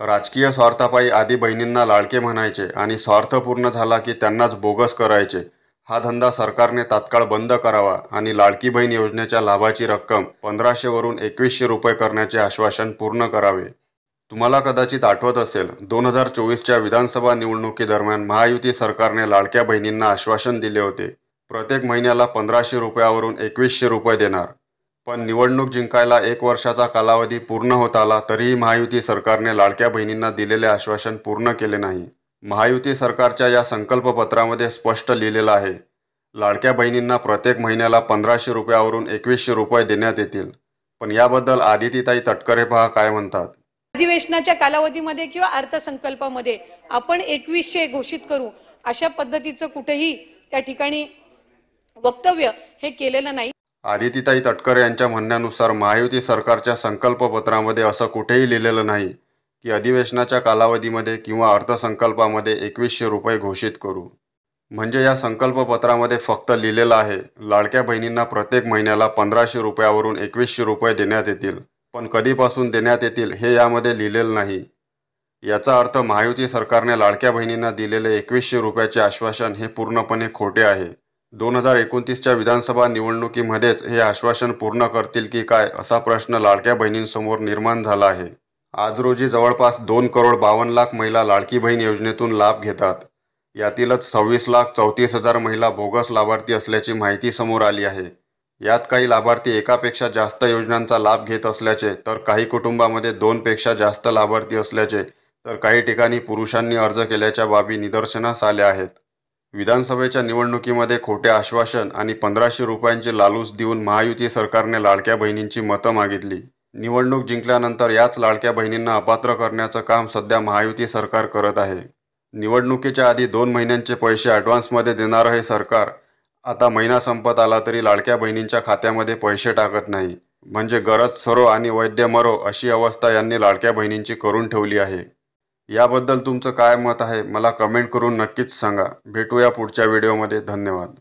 राजकीय स्वार्थापायी आधी बहिणींना लाडके म्हणायचे आणि स्वार्थ पूर्ण झाला की त्यांनाच बोगस करायचे। हा धंदा सरकारने तात्काळ बंद करावा आणि लाडकी बहीण योजनेच्या लाभाची रक्कम 1500 वरून 2100 रुपये करण्याचे आश्वासन पूर्ण करावे। तुम्हाला कदाचित आठवत असेल, 2024च्या विधानसभा निवडणुकीदरम्यान महायुती सरकारने लाडक्या बहिणींना आश्वासन दिले होते, प्रत्येक महिन्याला 1500 रुपयावरून 2100 रुपये देणार। पण निवडणूक जिंकायला 1 वर्षाचा कालावधी पूर्ण होत आला तरीही महायुती सरकारने लाडक्या बहिणींना दिलेले आश्वासन पूर्ण केले नाही। महायुती सरकारच्या या संकल्पपत्रामध्ये स्पष्ट लिहिलेलं आहे, लाडक्या बहिणींना प्रत्येक महिन्याला 1500 रुपयावरून 2100 रुपये देण्यात येतील। पण याबद्दल आदितीताई तटकरे पहा काय म्हणतात। अधिवेशनाच्या कालावधीमध्ये किंवा अर्थसंकल्पामध्ये आपण 2100 घोषित करू अशा पद्धतीचं कुठेही त्या ठिकाणी वक्तव्य हे केलेलं नाही। आदितीताई तटकरे यांच्या म्हणण्यानुसार महायुती सरकारच्या संकल्पपत्रामध्ये असं कुठेही लिहिलेलं नाही की अधिवेशनाच्या कालावधीमध्ये किंवा अर्थसंकल्पामध्ये 2100 रुपये घोषित करू। म्हणजे या संकल्पपत्रामध्ये फक्त लिहिलेलं आहे, लाडक्या बहिणींना प्रत्येक महिन्याला 1500 रुपयावरून 2100 रुपये देण्यात येतील, पण कधीपासून देण्यात येतील हे यामध्ये लिहिलेलं नाही। याचा अर्थ महायुती सरकारने लाडक्या बहिणींना दिलेले 2100 रुपयाचे आश्वासन हे पूर्णपणे खोटे आहे। 2029च्या विधानसभा निवडणुकीमध्येच हे आश्वासन पूर्ण करतील की काय असा प्रश्न लाडक्या बहिणींसमोर निर्माण झाला आहे। आज रोजी जवळपास 2,52,00,000 महिला लाडकी बहीण योजनेतून लाभ घेतात। यातीलच 26,34,000 महिला बोगस लाभार्थी असल्याची माहिती समोर आली आहे। यात काही लाभार्थी एकापेक्षा जास्त योजनांचा लाभ घेत असल्याचे, तर काही कुटुंबामध्ये 2 पेक्षा जास्त लाभार्थी असल्याचे, तर काही ठिकाणी पुरुषांनी अर्ज केल्याच्या बाबी निदर्शनास आल्या आहेत। विधानसभेच्या निवडणुकीमध्ये खोटे आश्वासन आणि 1500 रुपयांची लालूच देऊन महायुती सरकारने लाडक्या बहिणींची मतं मागितली। निवडणूक जिंकल्यानंतर याच लाडक्या बहिणींना अपात्र करण्याचं काम सध्या महायुती सरकार करत आहे। निवडणुकीच्या आधी 2 महिन्यांचे पैसे ॲडव्हान्समध्ये देणारं हे सरकार आता महिना संपत आला तरी लाडक्या बहिणींच्या खात्यामध्ये पैसे टाकत नाही। म्हणजे गरज सरो आणि वैद्य मरो अशी अवस्था यांनी लाडक्या बहिणींची करून ठेवली आहे। याबद्दल तुमचं काय मत आहे मला कमेंट करून नक्कीच सांगा। भेटूया पुढच्या व्हिडिओमध्ये। धन्यवाद।